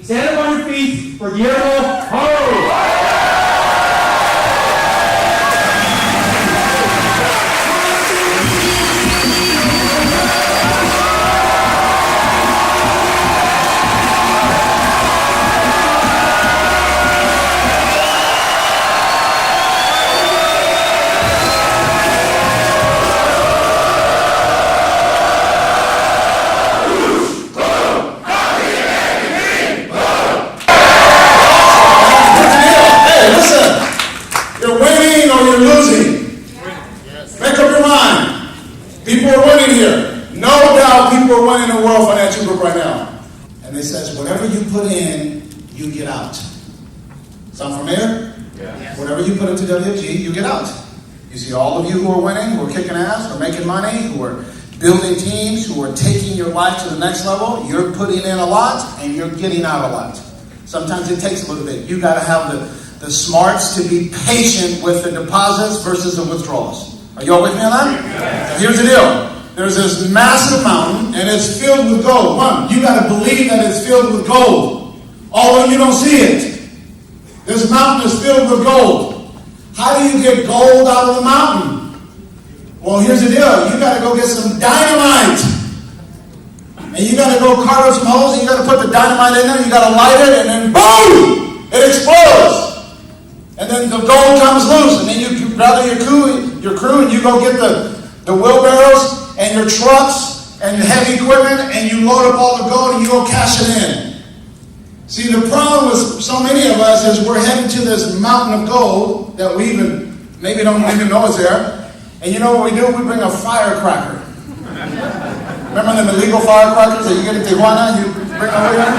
Stand up on your feet for Guillermo Haro. People are winning here. No doubt people are winning the World Financial Group right now. And it says, whatever you put in, you get out. Sound familiar? Yeah. Whatever you put into WFG, you get out. You see all of you who are winning, who are kicking ass, who are making money, who are building teams, who are taking your life to the next level. You're putting in a lot, and you're getting out a lot. Sometimes it takes a little bit. You got to have the smarts to be patient with the deposits versus the withdrawals. Are you all with me on that? Now here's the deal. There's this massive mountain, and it's filled with gold. One, you got to believe that it's filled with gold, although you don't see it. This mountain is filled with gold. How do you get gold out of the mountain? Well, here's the deal. You got to go get some dynamite. And you got to go carve some holes, and you got to put the dynamite in there, you got to light it, and then boom! It explodes. And then the gold comes loose, and then you gather your crew, and you go get the wheelbarrows and your trucks and heavy equipment, and you load up all the gold and you go cash it in. See, the problem with so many of us is we're heading to this mountain of gold that we maybe don't even know is there. And you know what we do? We bring a firecracker. Remember them illegal firecrackers that you get in Tijuana? You bring over here?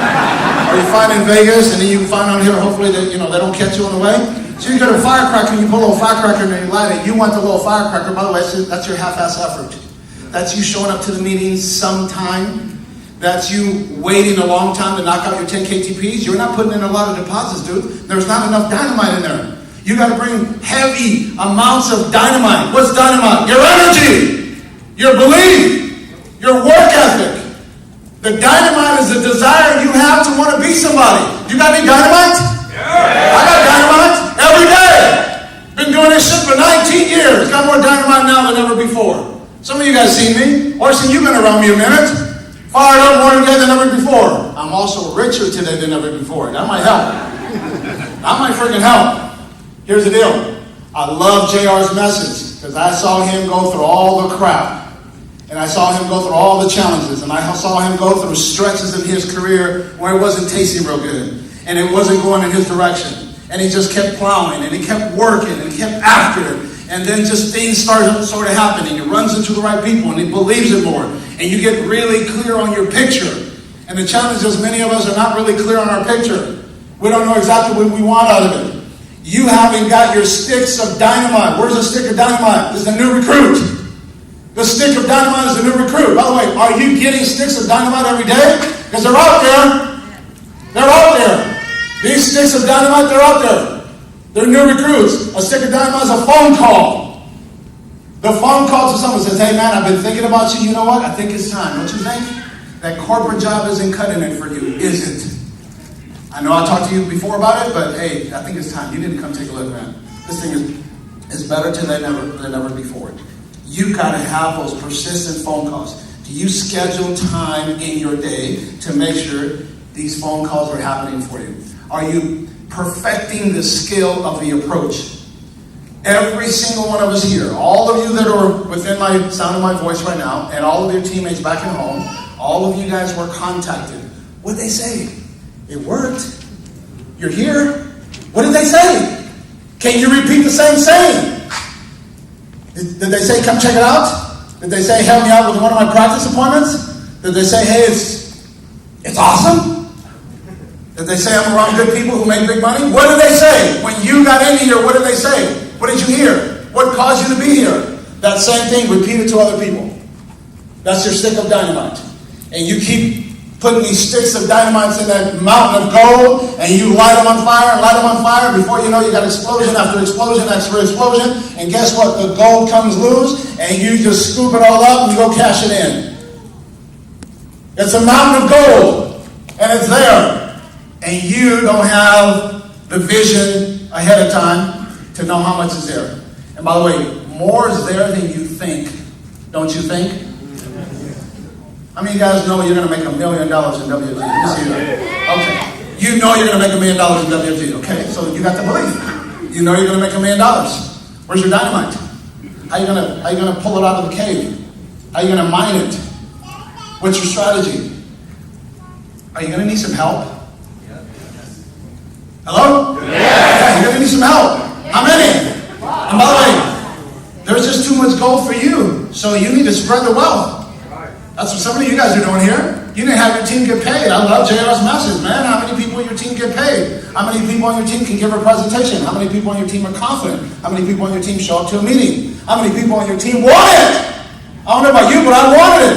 Or you find in Vegas, and then you find out here, hopefully, that they don't catch you on the way. So you get a firecracker, and you put a little firecracker in there, and you light it. You want the little firecracker. By the way, that's your half-ass effort. That's you showing up to the meetings sometime. That's you waiting a long time to knock out your 10 KTPs. You're not putting in a lot of deposits, dude. There's not enough dynamite in there. You got to bring heavy amounts of dynamite. What's dynamite? Your energy, your belief, your work ethic. The dynamite is the desire you have to want to be somebody. You got any dynamite? Yeah. I got dynamite every day. Been doing this shit for 19 years. Got more dynamite now than ever before. Some of you guys seen me. Orson, you've been around me a minute. Fired up more today than ever before. I'm also richer today than ever before. That might help. That might freaking help. Here's the deal. I love JR's message because I saw him go through all the crap. And I saw him go through all the challenges. And I saw him go through stretches in his career where it wasn't tasting real good. And it wasn't going in his direction. And he just kept plowing. And he kept working. And he kept after it. And then just things started sort of happening. He runs into the right people. And he believes it more. And you get really clear on your picture. And the challenge is many of us are not really clear on our picture. We don't know exactly what we want out of it. You haven't got your sticks of dynamite. Where's the stick of dynamite? It's the new recruit. The stick of dynamite is the new recruit. By the way, are you getting sticks of dynamite every day? Because they're out there. They're out there. These sticks of dynamite, they're out there. They're new recruits. A stick of dynamite is a phone call. The phone call to someone says, hey man, I've been thinking about you. You know what? I think it's time. Don't you think? That corporate job isn't cutting it for you, is it? I know I talked to you before about it, but hey, I think it's time. You need to come take a look, man. This thing is better today than ever before. You got to have those persistent phone calls. Do you schedule time in your day to make sure these phone calls are happening for you? Are you perfecting the skill of the approach? Every single one of us here, all of you that are within my sound of my voice right now, and all of your teammates back at home, all of you guys were contacted. What did they say? It worked. You're here. What did they say? Can you repeat the same saying? Did they say, come check it out? Did they say, help me out with one of my practice appointments? Did they say, hey, it's awesome? Did they say I'm around good people who make big money? What did they say? When you got in here, what did they say? What did you hear? What caused you to be here? That same thing, repeat it to other people. That's your stick of dynamite. And you keep putting these sticks of dynamite in that mountain of gold, and you light them on fire and light them on fire. Before you know, you got explosion after explosion after explosion. And guess what? The gold comes loose, and you just scoop it all up and you go cash it in. It's a mountain of gold, and it's there. and you don't have the vision ahead of time to know how much is there. And by the way, more is there than you think, don't you think? How many of you guys know you're going to make $1 million in WFG? Let me see that. Okay. You know you're going to make $1 million in WFG. Okay, so you got the belief. You know you're going to make $1 million. Where's your dynamite? How are you going to pull it out of the cave? How are you going to mine it? What's your strategy? Are you going to need some help? Hello? Yeah, you're going to need some help. How many? And by the way, there's just too much gold for you, so you need to spread the wealth. That's what some of you guys are doing here. You didn't have your team get paid. I love JR's message, man. How many people on your team get paid? How many people on your team can give a presentation? How many people on your team are confident? How many people on your team show up to a meeting? How many people on your team want it? I don't know about you, but I wanted it.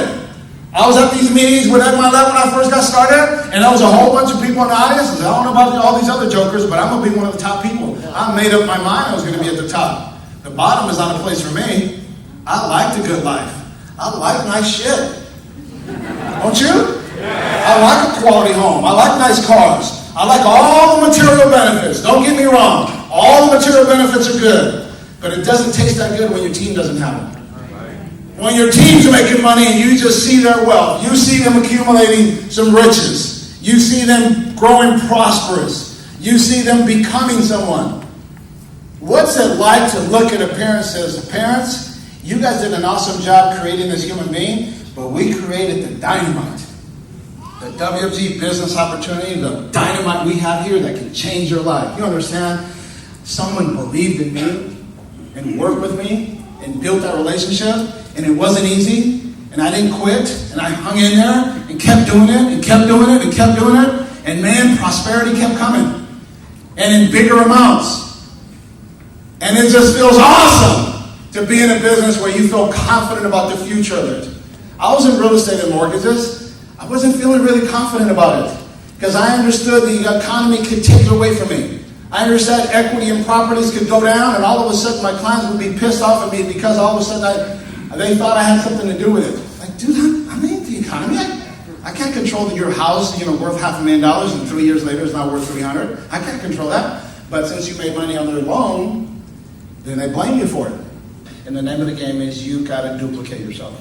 I was at these meetings with Ed Milet when I first got started, and there was a whole bunch of people in the audience. I said, I don't know about all these other jokers, but I'm going to be one of the top people. I made up my mind I was going to be at the top. The bottom is not a place for me. I like the good life. I like nice shit. Don't you? I like a quality home. I like nice cars. I like all the material benefits. Don't get me wrong. All the material benefits are good. But it doesn't taste that good when your team doesn't have it. When your team's making money and you just see their wealth. You see them accumulating some riches. You see them growing prosperous. You see them becoming someone. What's it like to look at a parent and says, parents, you guys did an awesome job creating this human being, but we created the dynamite. The WFG business opportunity, the dynamite we have here that can change your life. You understand? Someone believed in me and worked with me and built that relationship, and it wasn't easy, and I didn't quit, and I hung in there and kept doing it and kept doing it and kept doing it, and man, prosperity kept coming, and in bigger amounts. And it just feels awesome to be in a business where you feel confident about the future of it. I was in real estate and mortgages. I wasn't feeling really confident about it because I understood the economy could take it away from me. I understood equity in properties could go down, and all of a sudden my clients would be pissed off at me because all of a sudden they thought I had something to do with it. Like, dude, I mean, the economy, I can't control that your house, worth $500,000 and 3 years later is now worth $300,000. I can't control that. But since you made money on their loan, then they blame you for it. And the name of the game is you got to duplicate yourself.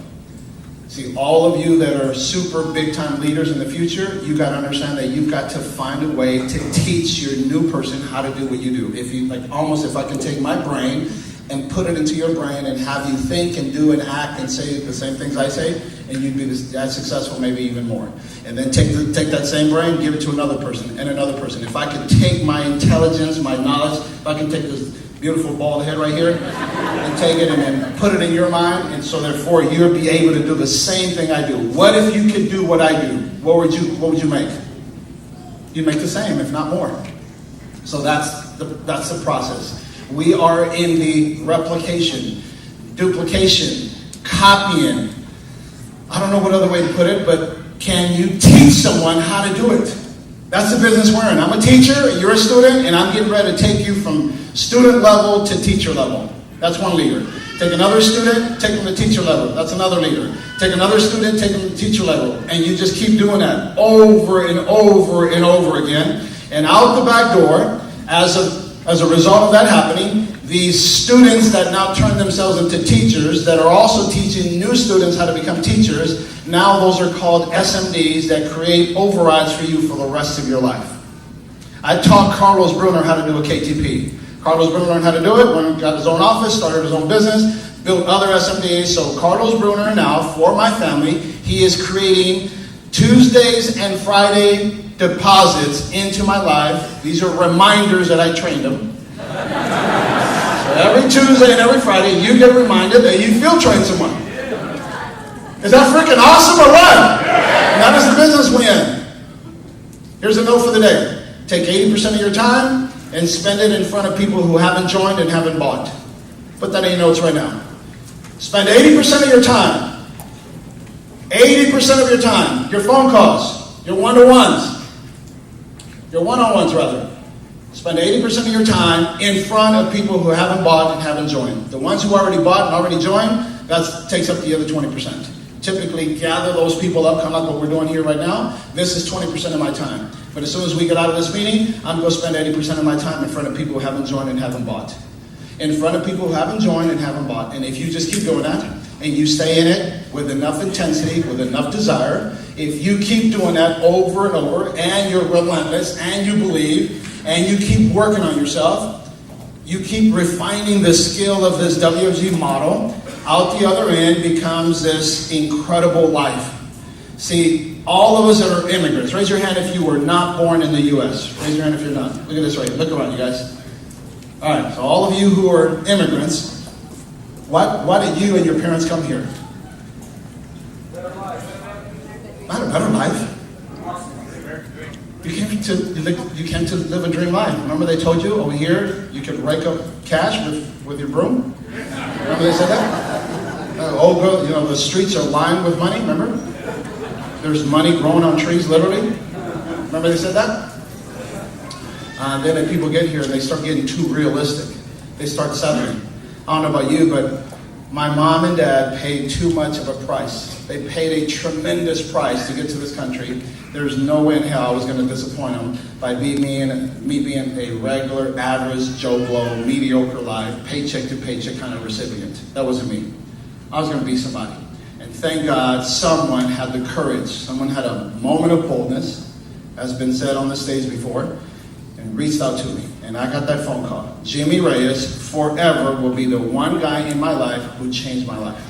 See, all of you that are super big-time leaders in the future, you got to understand that you've got to find a way to teach your new person how to do what you do. If you if I can take my brain and put it into your brain and have you think and do and act and say the same things I say, and you'd be as successful, maybe even more. And then take that same brain, give it to another person and another person. If I could take my intelligence, my knowledge, if I can take this beautiful bald head right here and take it and then put it in your mind, and so therefore you'll be able to do the same thing I do. What if you could do what I do? What would you make? You'd make the same, if not more. So that's the process. We are in the replication, duplication, copying. I don't know what other way to put it, but can you teach someone how to do it? That's the business we're in. I'm a teacher, you're a student, and I'm getting ready to take you from student level to teacher level. That's one leader. Take another student, take them to teacher level. That's another leader. Take another student, take them to teacher level. And you just keep doing that over and over and over again. And out the back door, as a result of that happening, these students that now turn themselves into teachers that are also teaching new students how to become teachers, now those are called SMDs that create overrides for you for the rest of your life. I taught Carlos Bruner how to do a KTP. Carlos Bruner learned how to do it, went and got his own office, started his own business, built other SMDs. So Carlos Bruner now, for my family, he is creating Tuesdays and Friday deposits into my life. These are reminders that I trained him. So every Tuesday and every Friday, you get reminded that you field train someone. Is that freaking awesome or what? And that is the business we're in. Here's a note for the day. Take 80% of your time and spend it in front of people who haven't joined and haven't bought. Put that in your notes right now. Spend 80% of your time. 80% of your time. Your phone calls. Your one-to-ones. Your one-on-ones, rather. Spend 80% of your time in front of people who haven't bought and haven't joined. The ones who already bought and already joined, that takes up the other 20%. typically gather those people up, kind of like what we're doing here right now. This is 20% of my time. But as soon as we get out of this meeting, I'm going to spend 80% of my time in front of people who haven't joined and haven't bought. In front of people who haven't joined and haven't bought. And if you just keep doing that, and you stay in it with enough intensity, with enough desire, if you keep doing that over and over, and you're relentless, and you believe, and you keep working on yourself, you keep refining the skill of this WFG model, out the other end becomes this incredible life. See, all of us that are immigrants, raise your hand if you were not born in the U.S. Raise your hand if you're not. Look at this right here. Look around, you guys. All right, so all of you who are immigrants, why did you and your parents come here? Better life. Not a better life. You came to live a dream life. Remember they told you over here you could rake up cash with your broom? Remember they said that? Old girl, the streets are lined with money, remember? There's money growing on trees, literally. Remember they said that? Then people get here and they start getting too realistic. They start settling. I don't know about you, but my mom and dad paid too much of a price. They paid a tremendous price to get to this country. There's no way in hell I was going to disappoint them by me being a regular, average, Joe Blow, mediocre life, paycheck to paycheck kind of recipient. That wasn't me. I was going to be somebody. And thank God someone had the courage. Someone had a moment of boldness, as been said on the stage before, and reached out to me. And I got that phone call. Jimmy Reyes forever will be the one guy in my life who changed my life.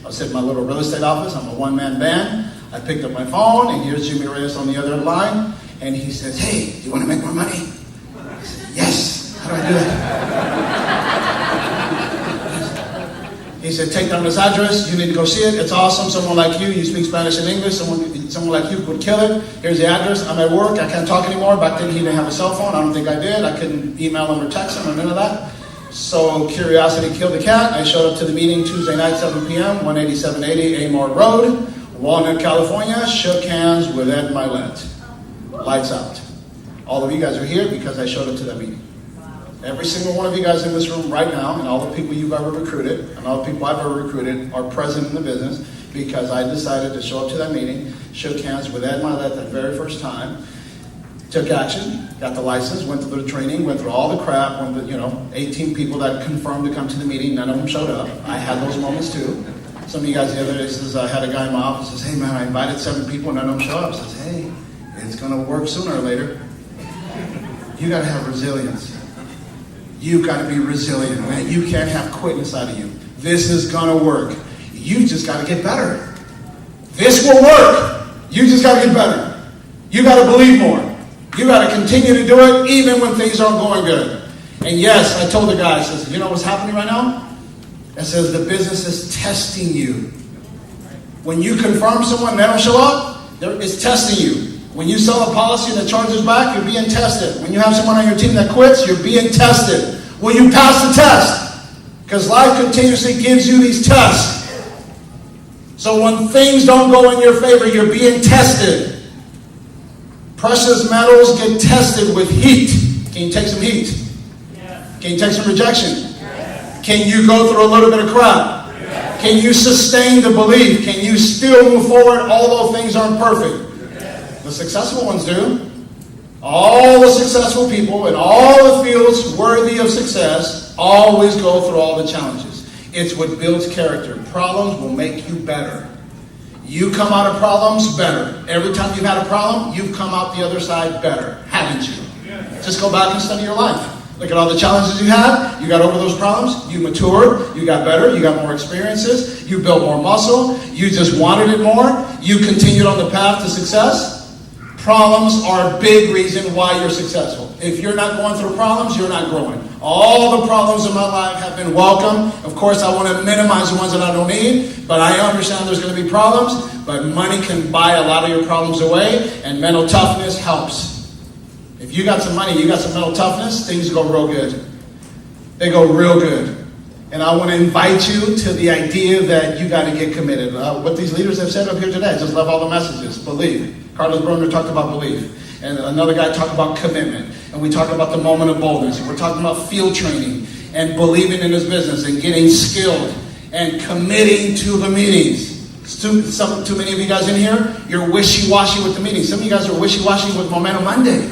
I was sitting in my little real estate office. I'm a one-man band. I picked up my phone, and here's Jimmy Reyes on the other line. And he says, "Hey, do you want to make more money?" I said, "Yes. How do I do it?" He said, "Take down this address. You need to go see it. It's awesome. Someone like you speak Spanish and English. Someone like you would kill it. Here's the address. I'm at work. I can't talk anymore." Back then, he didn't have a cell phone. I don't think I did. I couldn't email him or text him or none of that. So curiosity killed the cat. I showed up to the meeting Tuesday night, 7 p.m., 18780 Amor Road, Walnut, California. Shook hands with Ed Milet. Lights out. All of you guys are here because I showed up to that meeting. Every single one of you guys in this room right now, and all the people you've ever recruited, and all the people I've ever recruited, are present in the business because I decided to show up to that meeting, shook hands with Ed Milet that very first time, took action, got the license, went through the training, went through all the crap, 18 people that confirmed to come to the meeting, none of them showed up. I had those moments too. Some of you guys the other day says, I had a guy in my office says, "Hey man, I invited 7 people and none of them showed up." Says, "Hey, it's gonna work sooner or later." You gotta have resilience. You gotta be resilient, man. You can't have quit inside of you. This is gonna work. You just gotta get better. This will work. You just gotta get better. You gotta believe more. You got to continue to do it even when things aren't going good. And yes, I told the guy, I says, "You know what's happening right now?" It says the business is testing you. When you confirm someone and they don't show up, it's testing you. When you sell a policy and the charges back, you're being tested. When you have someone on your team that quits, you're being tested. Will you pass the test? Because life continuously gives you these tests. So when things don't go in your favor, you're being tested. Precious metals get tested with heat. Can you take some heat? Yeah. Can you take some rejection? Yeah. Can you go through a little bit of crap? Yeah. Can you sustain the belief? Can you still move forward although things aren't perfect? Yeah. The successful ones do. All the successful people in all the fields worthy of success always go through all the challenges. It's what builds character. Problems will make you better. You come out of problems better. Every time you've had a problem, you've come out the other side better, haven't you? Just go back and study your life. Look at all the challenges you had. You got over those problems. You matured. You got better. You got more experiences. You built more muscle. You just wanted it more. You continued on the path to success. Problems are a big reason why you're successful. If you're not going through problems, you're not growing. All the problems in my life have been welcome. Of course, I want to minimize the ones that I don't need, but I understand there's going to be problems, but money can buy a lot of your problems away, and mental toughness helps. If you got some money, you got some mental toughness, things go real good. They go real good. And I want to invite you to the idea that you got to get committed. What these leaders have said up here today, I just love all the messages. Believe. Carlos Bruner talked about belief. And another guy talked about commitment. And we talked about the moment of boldness. And we're talking about field training and believing in his business and getting skilled and committing to the meetings. Too many of you guys in here, you're wishy-washy with the meeting. Some of you guys are wishy-washy with Momentum Monday.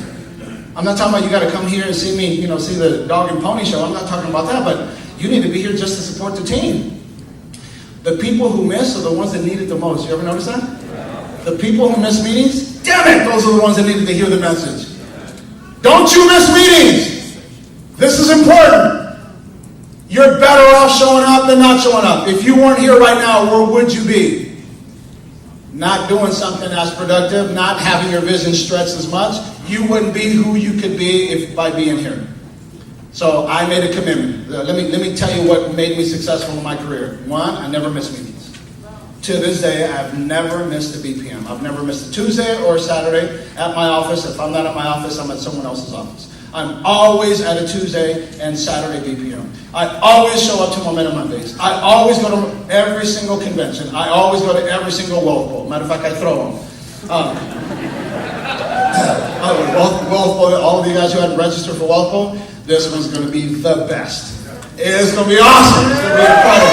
I'm not talking about you got to come here and see me, see the dog and pony show. I'm not talking about that, but you need to be here just to support the team. The people who miss are the ones that need it the most. You ever notice that? The people who miss meetings, damn it, those are the ones that needed to hear the message. Don't you miss meetings. This is important. You're better off showing up than not showing up. If you weren't here right now, where would you be? Not doing something as productive, not having your vision stretched as much. You wouldn't be who you could be by being here. So I made a commitment. Let me tell you what made me successful in my career. One, I never miss meetings. To this day, I've never missed a BPM. I've never missed a Tuesday or a Saturday at my office. If I'm not at my office, I'm at someone else's office. I'm always at a Tuesday and Saturday BPM. I always show up to Momentum Mondays. I always go to every single convention. I always go to every single Wealth Bowl. Matter of fact, I throw them. Wealth Bowl, all of you guys who hadn't registered for Wealth Bowl, this one's going to be the best. It's going to be awesome. It's going to be incredible.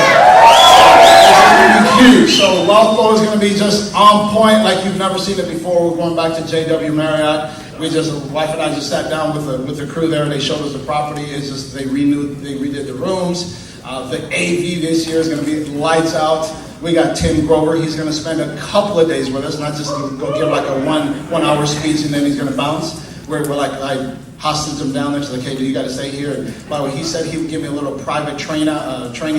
It's going to be huge. So Wealth Bowl is going to be just on point like you've never seen it before. We're going back to JW Marriott. Wife and I just sat down with the crew there. They showed us the property. It's just they redid the rooms. The AV this year is going to be lights out. We got Tim Grover. He's going to spend a couple of days with us, not just go give like a one hour speech and then he's going to bounce. We're like I hostage him down there. So like, hey, you got to stay here. And by the way, he said he would give me a little private training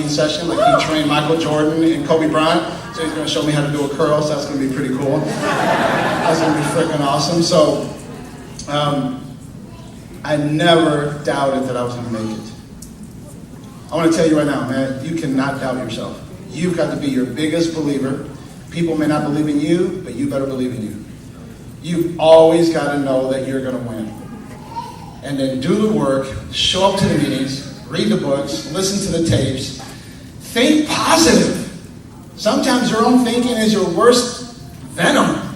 session, like he trained Michael Jordan and Kobe Bryant. So he's going to show me how to do a curl. So that's going to be pretty cool. That's going to be freaking awesome. So. I never doubted that I was going to make it. I want to tell you right now, man, you cannot doubt yourself. You've got to be your biggest believer. People may not believe in you, but you better believe in you. You've always got to know that you're going to win. And then do the work, show up to the meetings, read the books, listen to the tapes, think positive. Sometimes your own thinking is your worst venom.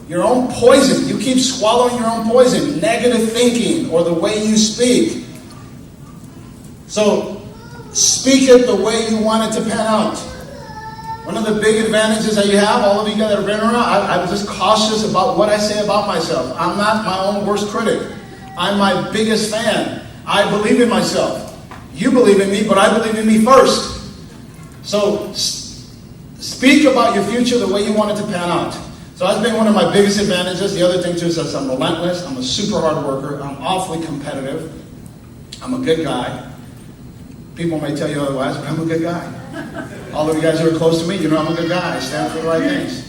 Your own poison. You keep swallowing your own poison. Negative thinking or the way you speak. So speak it the way you want it to pan out. One of the big advantages that you have, all of you guys that have been around, I'm just cautious about what I say about myself. I'm not my own worst critic. I'm my biggest fan. I believe in myself. You believe in me, but I believe in me first. So speak about your future the way you want it to pan out. So that's been one of my biggest advantages. The other thing too is that I'm relentless. I'm a super hard worker. I'm awfully competitive. I'm a good guy. People may tell you otherwise, but I'm a good guy. All of you guys who are close to me, you know I'm a good guy. I stand for the right things.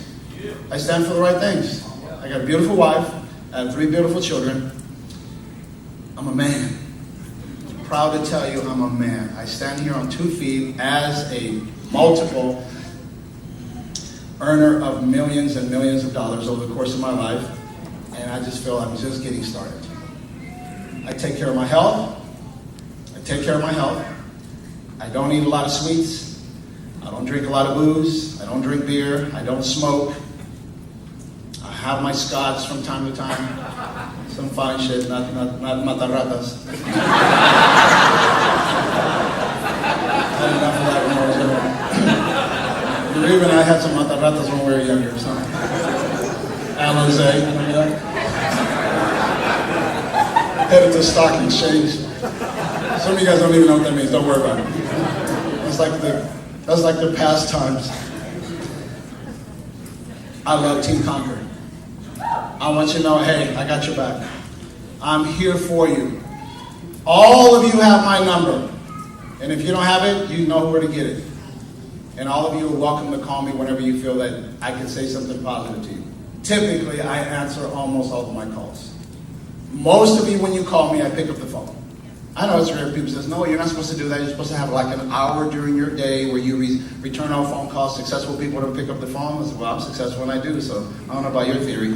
I stand for the right things. I got a beautiful wife. I have 3 beautiful children. I'm a man. I'm proud to tell you I'm a man. I stand here on 2 feet as a multiple earner of millions and millions of dollars over the course of my life, and I just feel I'm just getting started. I take care of my health. I don't eat a lot of sweets. I don't drink a lot of booze. I don't drink beer. I don't smoke. I have my scotch from time to time. Some fine shit, not matarratas. I had enough of that when I was younger. Even I had some matarratas when we were younger. So. Alizé, remember that? Headed to stock exchange. Some of you guys don't even know what that means. Don't worry about it. That's like the past times. I love Team Conquer. I want you to know, hey, I got your back. I'm here for you. All of you have my number. And if you don't have it, you know where to get it. And all of you are welcome to call me whenever you feel that I can say something positive to you. Typically, I answer almost all of my calls. Most of you, when you call me, I pick up the phone. I know it's rare. People say, no, you're not supposed to do that. You're supposed to have like an hour during your day where you return all phone calls. Successful people don't pick up the phone. I said, well, I'm successful when I do, so I don't know about your theory.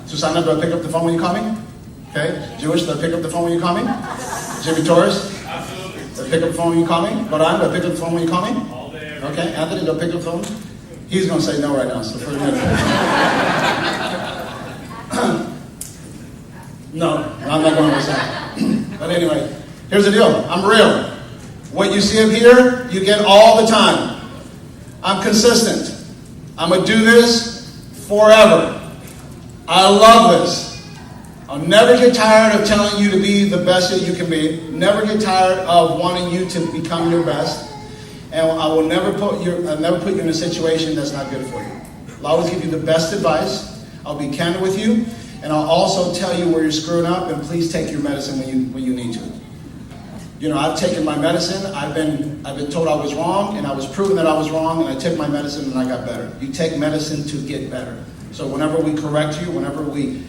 Susanna, do I pick up the phone when you call me? Okay. Jewish, do I pick up the phone when you call me? Jimmy Torres? Absolutely. Do I pick up the phone when you call me? Baran, do I pick up the phone when you call me? All day. Okay. Anthony, do I pick up the phone? He's going to say no right now, so forget it. No, I'm not going to say. But anyway, here's the deal. I'm real. What you see up here, you get all the time. I'm consistent. I'm going to do this forever. I love this. I'll never get tired of telling you to be the best that you can be. Never get tired of wanting you to become your best. And I will never put you in a situation that's not good for you. I'll always give you the best advice. I'll be candid with you. And I'll also tell you where you're screwing up, and please take your medicine when you need to. You know, I've taken my medicine. I've been told I was wrong, and I was proven that I was wrong, and I took my medicine and I got better. You take medicine to get better. So whenever we correct you, whenever we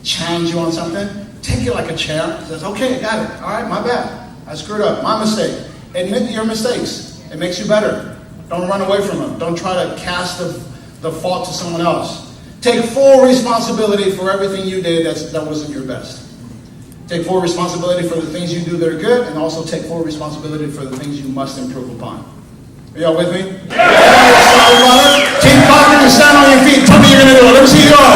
challenge you on something, take it like a champ. Says, okay, I got it. All right, my bad. I screwed up. My mistake. Admit your mistakes. It makes you better. Don't run away from them. Don't try to cast the fault to someone else. Take full responsibility for everything you did that wasn't your best. Take full responsibility for the things you do that are good, and also take full responsibility for the things you must improve upon. Are y'all with me? Yeah! Keep talking and stand on your feet. Tell me you're going to do it. Let me see you.